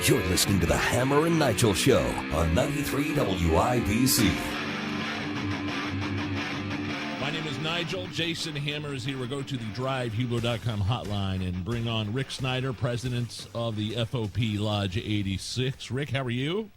You're listening to the Hammer and Nigel Show on 93 WIBC. My name is Nigel. Jason Hammer is here. We'll go to the DriveHugo.com hotline and bring on Rick Snyder, president of the FOP Lodge 86. Rick, how are you?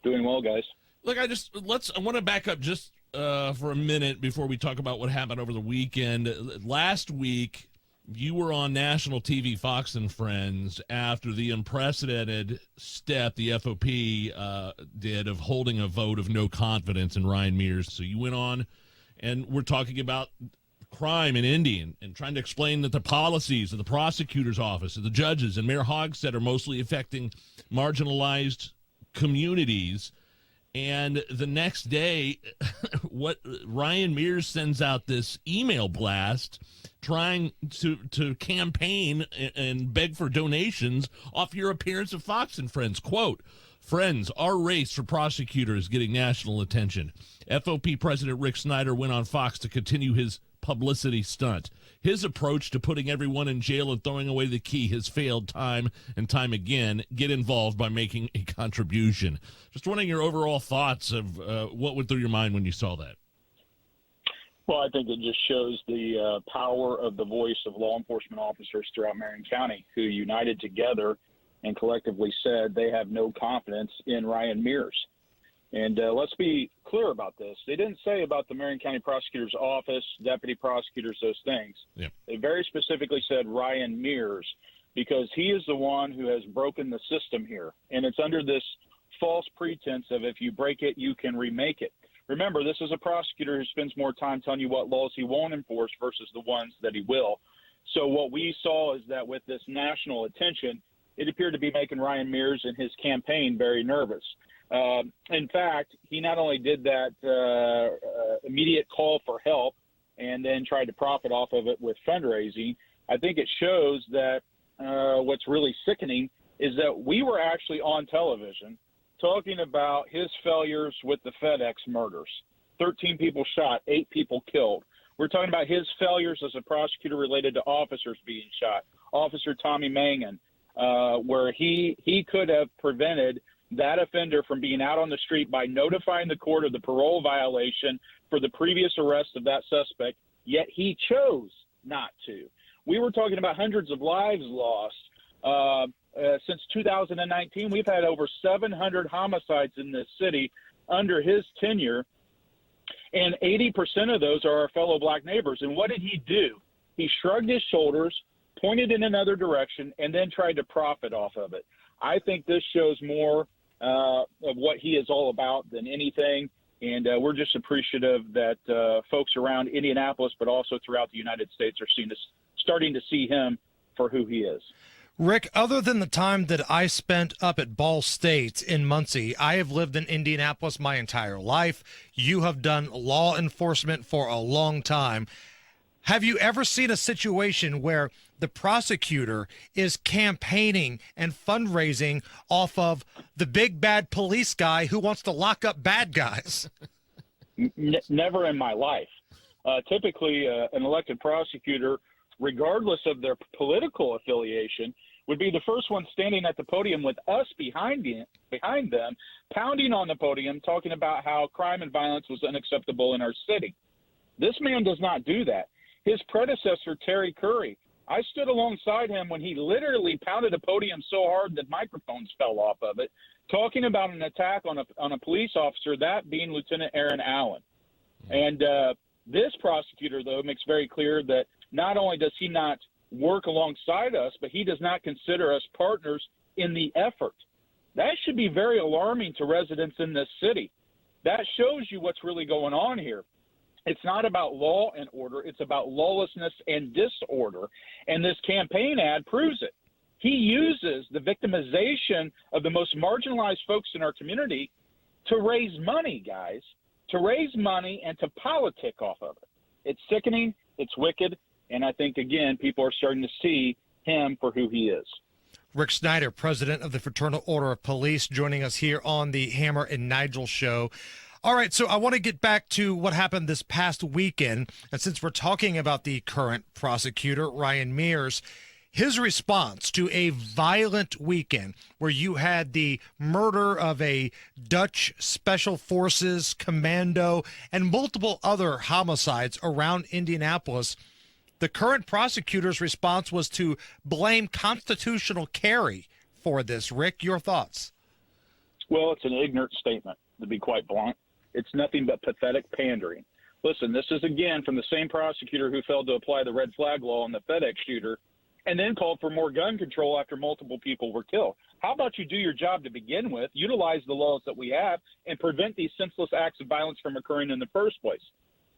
Doing well, guys. Look, I want to back up just for a minute before we talk about what happened over the weekend. Last week, you were on national TV, Fox and Friends, after the unprecedented step the FOP did of holding a vote of no confidence in Ryan Mears. So you went on, and we're talking about crime in Indy and trying to explain that the policies of the prosecutor's office and the judges and Mayor Hogsett are mostly affecting marginalized communities. And the next day, what Ryan Mears sends out this email blast trying to campaign and beg for donations off your appearance of Fox and Friends. Quote, "Friends, our race for prosecutor is getting national attention. FOP President Rick Snyder went on Fox to continue his publicity stunt. His approach to putting everyone in jail and throwing away the key has failed time and time again. Get involved by making a contribution." Just wondering your overall thoughts of what went through your mind when you saw that. Well, I think it just shows the power of the voice of law enforcement officers throughout Marion County who united together and collectively said they have no confidence in Ryan Mears. And let's be clear about this. They didn't say about the Marion County Prosecutor's Office, deputy prosecutors, those things. Yeah. They very specifically said Ryan Mears because he is the one who has broken the system here. And it's under this false pretense of if you break it, you can remake it. Remember, this is a prosecutor who spends more time telling you what laws he won't enforce versus the ones that he will. So what we saw is that with this national attention, it appeared to be making Ryan Mears and his campaign very nervous. In fact, he not only did that immediate call for help and then tried to profit off of it with fundraising, I think it shows that what's really sickening is that we were actually on television talking about his failures with the FedEx murders. 13 people shot, 8 people killed. We're talking about his failures as a prosecutor related to officers being shot. Officer Tommy Mangan, where he could have prevented that offender from being out on the street by notifying the court of the parole violation for the previous arrest of that suspect, yet he chose not to. We were talking about hundreds of lives lost. Since 2019, we've had over 700 homicides in this city under his tenure, and 80% of those are our fellow black neighbors. And what did he do? He shrugged his shoulders, pointed in another direction, and then tried to profit off of it. I think this shows more of what he is all about than anything, and we're just appreciative that folks around Indianapolis, but also throughout the United States, are starting to see him for who he is. Rick, other than the time that I spent up at Ball State in Muncie, I have lived in Indianapolis my entire life. You have done law enforcement for a long time. Have you ever seen a situation where the prosecutor is campaigning and fundraising off of the big bad police guy who wants to lock up bad guys? Never in my life. Typically, an elected prosecutor, regardless of their political affiliation, would be the first one standing at the podium with us behind them, pounding on the podium, talking about how crime and violence was unacceptable in our city. This man does not do that. His predecessor, Terry Curry, I stood alongside him when he literally pounded a podium so hard that microphones fell off of it, talking about an attack on a police officer, that being Lieutenant Aaron Allen. And this prosecutor, though, makes very clear that not only does he not work alongside us, but he does not consider us partners in the effort. That should be very alarming to residents in this city. That shows you what's really going on here. It's not about law and order. It's about lawlessness and disorder. And this campaign ad proves it. He uses the victimization of the most marginalized folks in our community to raise money, guys, to raise money and to politic off of it. It's sickening. It's wicked. And I think, again, people are starting to see him for who he is. Rick Snyder, president of the Fraternal Order of Police, joining us here on the Hammer and Nigel show. All right, so I want to get back to what happened this past weekend. And since we're talking about the current prosecutor, Ryan Mears, his response to a violent weekend where you had the murder of a Dutch Special Forces commando and multiple other homicides around Indianapolis, the current prosecutor's response was to blame constitutional carry for this. Rick, your thoughts? Well, it's an ignorant statement, to be quite blunt. It's nothing but pathetic pandering. Listen, this is, again, from the same prosecutor who failed to apply the red flag law on the FedEx shooter and then called for more gun control after multiple people were killed. How about you do your job to begin with, utilize the laws that we have, and prevent these senseless acts of violence from occurring in the first place?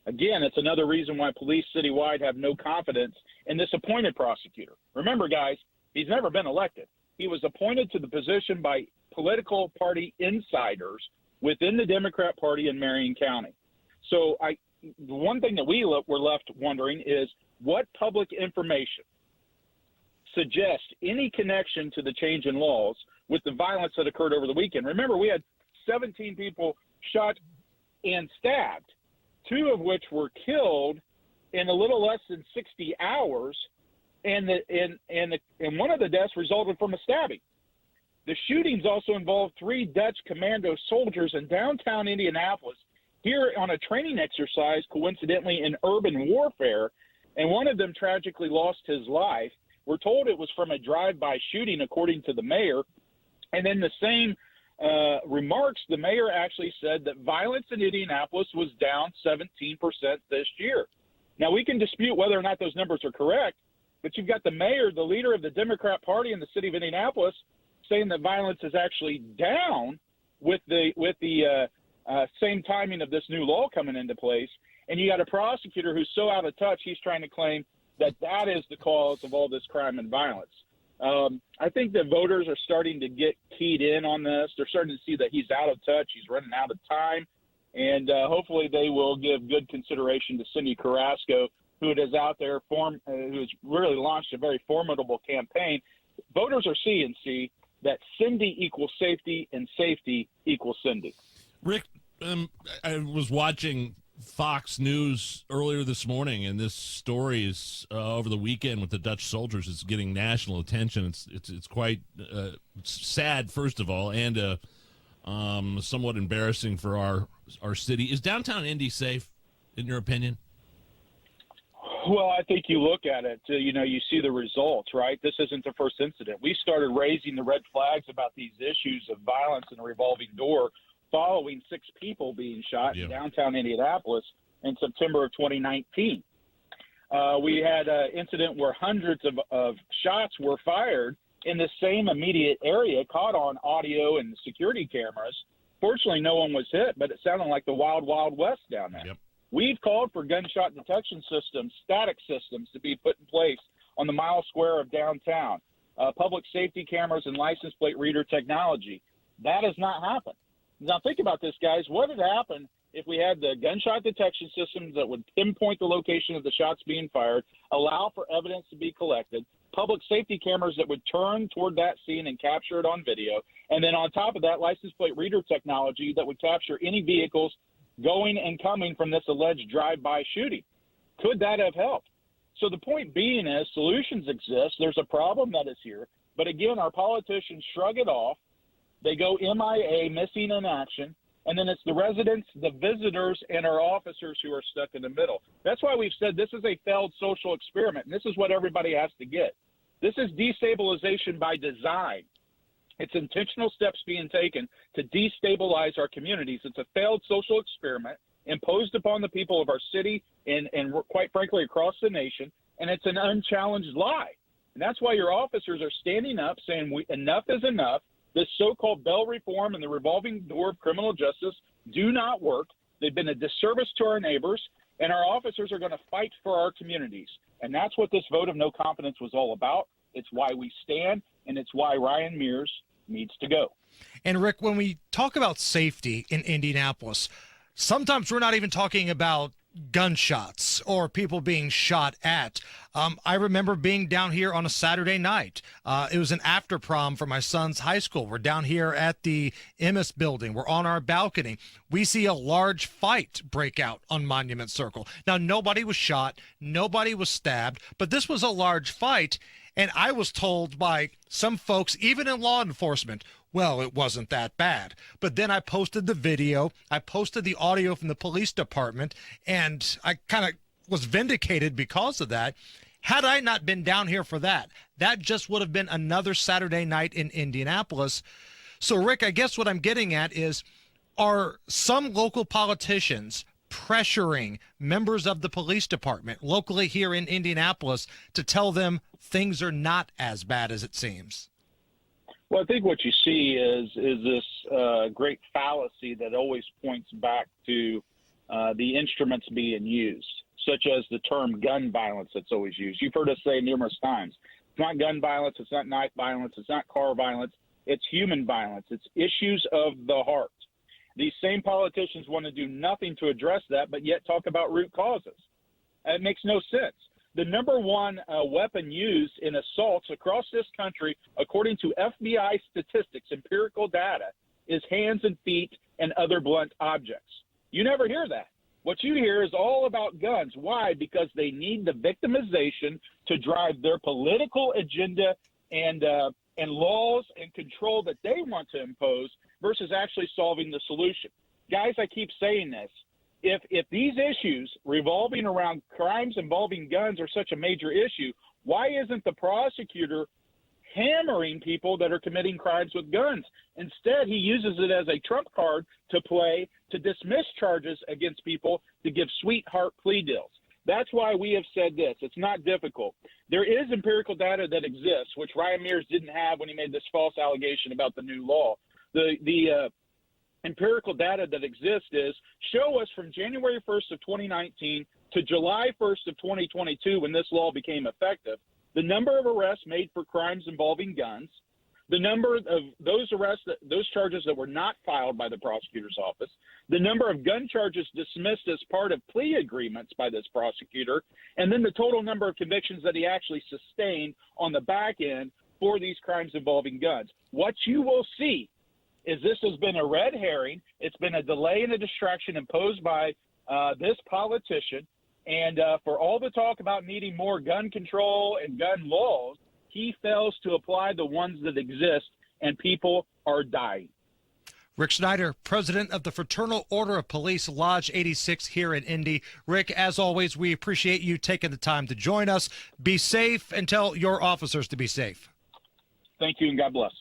Again, it's another reason why police citywide have no confidence in this appointed prosecutor. Remember, guys, he's never been elected. He was appointed to the position by political party insiders within the Democrat Party in Marion County. So the one thing that were left wondering is what public information suggests any connection to the change in laws with the violence that occurred over the weekend. Remember, we had 17 people shot and stabbed, 2 of which were killed in a little less than 60 hours, and one of the deaths resulted from a stabbing. The shootings also involved 3 Dutch commando soldiers in downtown Indianapolis here on a training exercise, coincidentally in urban warfare, and one of them tragically lost his life. We're told it was from a drive-by shooting, according to the mayor. And in the same remarks, the mayor actually said that violence in Indianapolis was down 17% this year. Now, we can dispute whether or not those numbers are correct, but you've got the mayor, the leader of the Democrat Party in the city of Indianapolis, saying that violence is actually down with the same timing of this new law coming into place. And you got a prosecutor who's so out of touch, he's trying to claim that is the cause of all this crime and violence. I think that voters are starting to get keyed in on this. They're starting to see that he's out of touch. He's running out of time. And hopefully they will give good consideration to Cindy Carrasco, who is out there, who's really launched a very formidable campaign. Voters are seeing, that Cindy equals safety and safety equals Cindy. Rick, I was watching Fox News earlier this morning, and this story is over the weekend with the Dutch soldiers is getting national attention. It's quite sad, first of all, and somewhat embarrassing for our city. Is downtown Indy safe, in your opinion? Well, I think you look at it, you see the results, right? This isn't the first incident. We started raising the red flags about these issues of violence in a revolving door following 6 people being shot in downtown Indianapolis in September of 2019. We had an incident where hundreds of shots were fired in the same immediate area, caught on audio and security cameras. Fortunately, no one was hit, but it sounded like the wild, wild west down there. Yep. We've called for gunshot detection systems, static systems, to be put in place on the mile square of downtown, public safety cameras and license plate reader technology. That has not happened. Now, think about this, guys. What would happen if we had the gunshot detection systems that would pinpoint the location of the shots being fired, allow for evidence to be collected, public safety cameras that would turn toward that scene and capture it on video, and then on top of that, license plate reader technology that would capture any vehicles going and coming from this alleged drive-by shooting? Could that have helped? So the point being is solutions exist. There's a problem that is here. But again, our politicians shrug it off. They go MIA, missing in action, and then it's the residents, the visitors, and our officers who are stuck in the middle. That's why we've said this is a failed social experiment, and this is what everybody has to get. This is destabilization by design. It's intentional steps being taken to destabilize our communities. It's a failed social experiment imposed upon the people of our city and quite frankly, across the nation, and it's an unchallenged lie. And that's why your officers are standing up saying enough is enough. This so-called bail reform and the revolving door of criminal justice do not work. They've been a disservice to our neighbors, and our officers are going to fight for our communities. And that's what this vote of no confidence was all about. It's why we stand, and it's why Ryan Mears needs to go. And Rick, when we talk about safety in Indianapolis, sometimes we're not even talking about gunshots or people being shot at. I remember being down here on a Saturday night. It was an after prom for my son's high school. We're down here at the Emmis building. We're on our balcony. We see a large fight break out on Monument Circle. Now, nobody was shot. Nobody was stabbed, but this was a large fight. And I was told by some folks, even in law enforcement, well, it wasn't that bad. But then I posted the video, I posted the audio from the police department, and I kind of was vindicated because of that. Had I not been down here for that, that just would have been another Saturday night in Indianapolis. So, Rick, I guess what I'm getting at is, are some local politicians pressuring members of the police department locally here in Indianapolis to tell them things are not as bad as it seems? Well, I think what you see is this great fallacy that always points back to the instruments being used, such as the term gun violence that's always used. You've heard us say numerous times, it's not gun violence, it's not knife violence, it's not car violence, it's human violence. It's issues of the heart. These same politicians want to do nothing to address that, but yet talk about root causes. It makes no sense. The number one weapon used in assaults across this country, according to FBI statistics, empirical data, is hands and feet and other blunt objects. You never hear that. What you hear is all about guns. Why? Because they need the victimization to drive their political agenda and laws and control that they want to impose versus actually solving the solution. Guys, I keep saying this. If these issues revolving around crimes involving guns are such a major issue, why isn't the prosecutor hammering people that are committing crimes with guns? Instead, he uses it as a trump card to play to dismiss charges against people to give sweetheart plea deals. That's why we have said this. It's not difficult. There is empirical data that exists, which Ryan Mears didn't have when he made this false allegation about the new law. The empirical data that exists is show us from January 1st of 2019 to July 1st of 2022, when this law became effective, the number of arrests made for crimes involving guns, the number of those arrests, those charges that were not filed by the prosecutor's office, the number of gun charges dismissed as part of plea agreements by this prosecutor, and then the total number of convictions that he actually sustained on the back end for these crimes involving guns. What you will see is this has been a red herring. It's been a delay and a distraction imposed by this politician. And for all the talk about needing more gun control and gun laws, he fails to apply the ones that exist, and people are dying. Rick Snyder, president of the Fraternal Order of Police, Lodge 86 here in Indy. Rick, as always, we appreciate you taking the time to join us. Be safe and tell your officers to be safe. Thank you, and God bless.